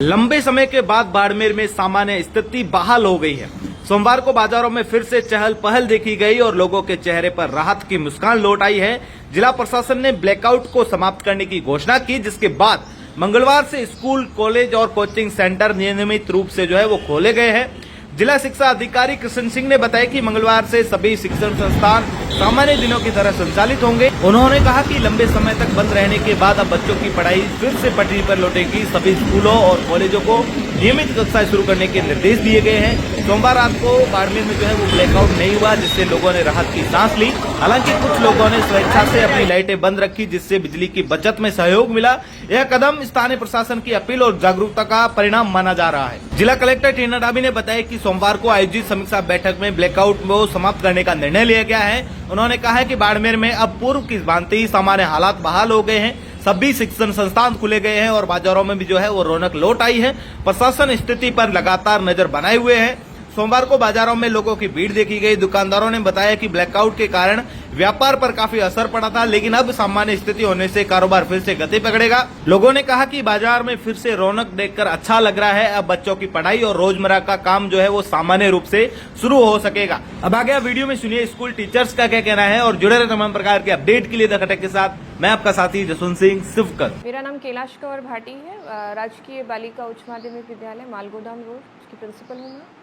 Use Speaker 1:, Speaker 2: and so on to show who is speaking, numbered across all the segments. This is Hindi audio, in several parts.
Speaker 1: लंबे समय के बाद बाड़मेर में सामान्य स्थिति बहाल हो गई है। सोमवार को बाजारों में फिर से चहल पहल देखी गई और लोगों के चेहरे पर राहत की मुस्कान लौट आई है। जिला प्रशासन ने ब्लैकआउट को समाप्त करने की घोषणा की, जिसके बाद मंगलवार से स्कूल, कॉलेज और कोचिंग सेंटर नियमित रूप से वो खोले गए हैं। जिला शिक्षा अधिकारी कृष्ण सिंह ने बताया कि मंगलवार से सभी शिक्षण संस्थान सामान्य दिनों की तरह संचालित होंगे। उन्होंने कहा कि लंबे समय तक बंद रहने के बाद अब बच्चों की पढ़ाई फिर से पटरी पर लौटेगी। सभी स्कूलों और कॉलेजों को नियमित कक्षाएं शुरू करने के निर्देश दिए गए हैं। सोमवार रात को बाड़मेर में वो ब्लैकआउट नहीं हुआ, जिससे लोगों ने राहत की सांस ली। हालांकि कुछ लोगों ने स्वेच्छा से अपनी लाइटें बंद रखी, जिससे बिजली की बचत में सहयोग मिला। यह कदम स्थानीय प्रशासन की अपील और जागरूकता का परिणाम माना जा रहा है। जिला कलेक्टर टीना डाबी ने बताया कि सोमवार को आयोजित समीक्षा बैठक में ब्लैकआउट को समाप्त करने का निर्णय लिया गया है। उन्होंने कहा है कि बाड़मेर में अब पूर्व की भांति सामान्य हालात बहाल हो गए हैं। सभी शिक्षण संस्थान खुले गए हैं और बाजारों में भी वो रौनक लौट आई है। प्रशासन स्थिति पर लगातार नजर बनाए हुए है। सोमवार को बाजारों में लोगों की भीड़ देखी गई। दुकानदारों ने बताया कि ब्लैकआउट के कारण व्यापार पर काफी असर पड़ा था, लेकिन अब सामान्य स्थिति होने से कारोबार फिर से गति पकड़ेगा। लोगों ने कहा कि बाजार में फिर से रौनक देखकर अच्छा लग रहा है। अब बच्चों की पढ़ाई और रोजमर्रा का काम वो सामान्य रूप से शुरू हो सकेगा। अब आगे वीडियो में सुनिए स्कूल टीचर्स का क्या कहना है और जुड़े रहे तमाम प्रकार के अपडेट के लिए द खटक के साथ मैं आपका साथी जसवंत सिंह सिवकर।
Speaker 2: मेरा नाम कैलाश कौर भाटी है। राजकीय बालिका उच्च माध्यमिक विद्यालय मालगोदाम रोड की प्रिंसिपल हूँ मैं।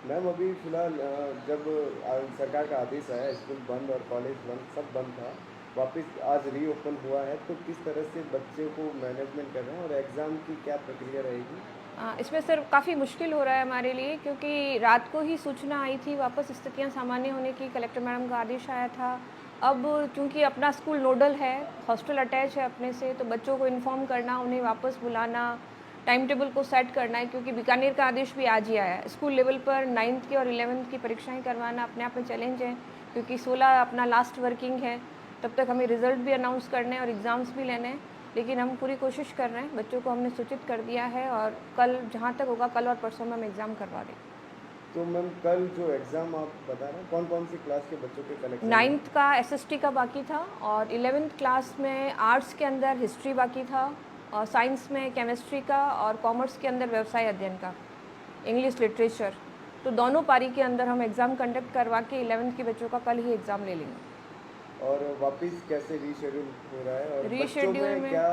Speaker 3: मैम अभी फ़िलहाल जब सरकार का आदेश आया, स्कूल बंद और कॉलेज बंद, सब बंद था, वापस आज रीओपन हुआ है, तो किस तरह से बच्चे को मैनेजमेंट कर रहे हैं और एग्ज़ाम की क्या प्रक्रिया रहेगी?
Speaker 2: इसमें सर काफ़ी मुश्किल हो रहा है हमारे लिए, क्योंकि रात को ही सूचना आई थी वापस स्थितियाँ सामान्य होने की। कलेक्टर मैडम का आदेश आया था। अब क्योंकि अपना स्कूल नोडल है, हॉस्टल अटैच है अपने से, तो बच्चों को इन्फॉर्म करना, उन्हें वापस बुलाना, टाइम टेबल को सेट करना है, क्योंकि बीकानेर का आदेश भी आज ही आया है। स्कूल लेवल पर 9th की और 11th की परीक्षाएं करवाना अपने आप में चैलेंज है, क्योंकि 16 अपना लास्ट वर्किंग है। तब तक हमें रिजल्ट भी अनाउंस करने हैं और एग्ज़ाम्स भी लेने हैं, लेकिन हम पूरी कोशिश कर रहे हैं। बच्चों को हमने सूचित कर दिया है और कल जहाँ तक होगा, कल और परसों में हम एग्ज़ाम करवा दें।
Speaker 3: तो मैम कल जो एग्ज़ाम आप बता रहे हैं, कौन कौन सी क्लास के बच्चों के कलेक्शन?
Speaker 2: 9th का SST का बाकी था और 11th क्लास में आर्ट्स के अंदर हिस्ट्री बाकी था और साइंस में केमिस्ट्री का और कॉमर्स के अंदर व्यवसाय अध्ययन का, इंग्लिश लिटरेचर। तो दोनों पारी के अंदर हम एग्ज़ाम कंडक्ट करवा के 11th के बच्चों का कल ही एग्ज़ाम ले लेंगे।
Speaker 3: और वापस कैसे रीशेड्यूल हो रहा है और
Speaker 2: रीशेड्यूल में
Speaker 3: क्या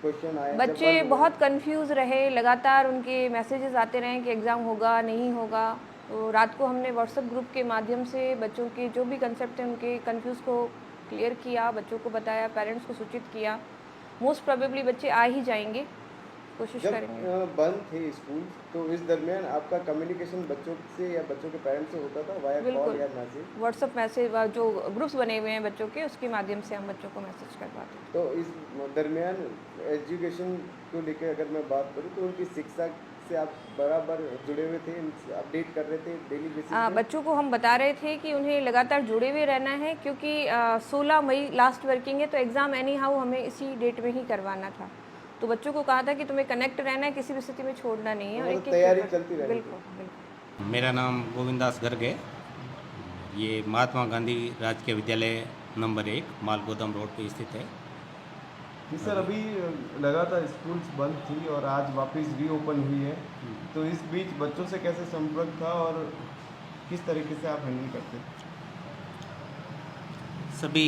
Speaker 3: क्वेश्चन आए?
Speaker 2: बच्चे बहुत कंफ्यूज रहे, लगातार उनके मैसेजेस आते रहे कि एग्ज़ाम होगा नहीं होगा। तो रात को हमने व्हाट्सएप ग्रुप के माध्यम से बच्चों के जो भी कंसेप्ट हैं उनके कंफ्यूज को क्लियर किया, बच्चों को बताया, पेरेंट्स को सूचित किया। मोस्ट प्रोबेबली बच्चे आ ही जाएंगे, कोशिश करेंगे।
Speaker 3: बंद थे स्कूल, तो इस दरमियान आपका कम्युनिकेशन बच्चों से या बच्चों के पेरेंट्स से होता था वाया कॉल या मैसेज?
Speaker 2: व्हाट्सएप मैसेज, जो ग्रुप्स बने हुए हैं बच्चों के, उसके माध्यम से हम बच्चों को मैसेज करवाते हैं।
Speaker 3: तो इस दरमियान एजुकेशन को लेकर अगर मैं बात करूँ, तो उनकी शिक्षा से आप बराबर जुड़े हुए थे, अपडेट कर रहे थे डेली बेसिस पे?
Speaker 2: बच्चों को हम बता रहे थे कि उन्हें लगातार जुड़े हुए रहना है, क्योंकि 16 मई लास्ट वर्किंग है, तो एग्ज़ाम एनी हाउ हमें इसी डेट में ही करवाना था। तो बच्चों को कहा था कि तुम्हें कनेक्ट रहना है, किसी भी स्थिति में छोड़ना नहीं है।
Speaker 3: और तैयारी चलती रहेगी।
Speaker 2: बिल्कुल बिल्कुल।
Speaker 4: मेरा नाम गोविंदास गर्ग है। ये महात्मा गांधी राजकीय विद्यालय नंबर 1 मालगोदाम रोड पे स्थित है।
Speaker 3: जी सर, अभी लगातार स्कूल्स बंद थी और आज वापस रीओपन हुई है, तो इस बीच बच्चों से कैसे संपर्क था और किस तरीके से आप हैंडल करते?
Speaker 4: सभी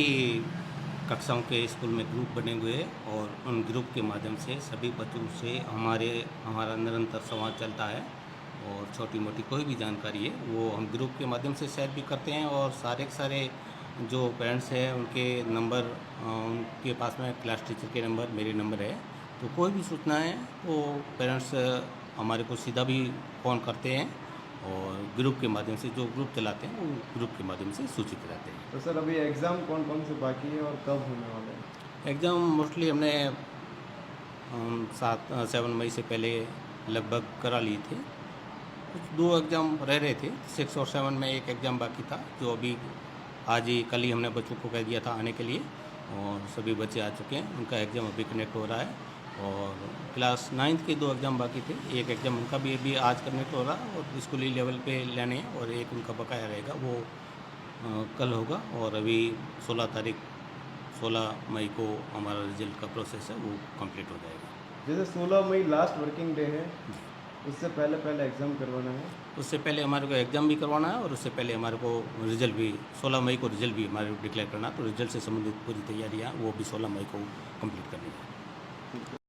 Speaker 4: कक्षाओं के स्कूल में ग्रुप बने हुए हैं और उन ग्रुप के माध्यम से सभी बच्चों से हमारा निरंतर संवाद चलता है और छोटी मोटी कोई भी जानकारी है वो हम ग्रुप के माध्यम से शेयर भी करते हैं। और सारे जो पेरेंट्स हैं उनके नंबर, उनके पास में क्लास टीचर के नंबर, मेरे नंबर है, तो कोई भी सूचना है वो पेरेंट्स हमारे को सीधा भी फ़ोन करते हैं और ग्रुप के माध्यम से, जो ग्रुप चलाते हैं वो ग्रुप के माध्यम से सूचित रहते हैं।
Speaker 3: तो सर अभी एग्ज़ाम कौन कौन से बाकी है और कब होने वाले हैं?
Speaker 4: एग्ज़ाम मोस्टली हमने 7 मई से पहले लगभग करा लिए थे। कुछ 2 एग्ज़ाम रह रहे थे, 6 और 7 में एक एग्ज़ाम बाकी था, जो अभी आज ही कल ही हमने बच्चों को कह दिया था आने के लिए और सभी बच्चे आ चुके हैं। उनका एग्ज़ाम अभी कनेक्ट हो रहा है और क्लास 9th के 2 एग्ज़ाम बाकी थे। एक एग्ज़ाम उनका भी अभी आज कनेक्ट हो रहा है और स्कूली लेवल पे लेने हैं और एक उनका बकाया रहेगा, वो कल होगा। और अभी 16 मई को हमारा रिजल्ट का प्रोसेस है वो कंप्लीट हो जाएगा।
Speaker 3: जैसे 16 मई लास्ट वर्किंग डे है, उससे पहले पहले एग्ज़ाम करवाना है।
Speaker 4: उससे पहले हमारे को एग्ज़ाम भी करवाना है और उससे पहले हमारे को रिजल्ट भी 16 मई को रिजल्ट भी हमारे को डिक्लेयर करना है। तो रिजल्ट से संबंधित पूरी तैयारियाँ वो भी 16 मई को कंप्लीट करनी है।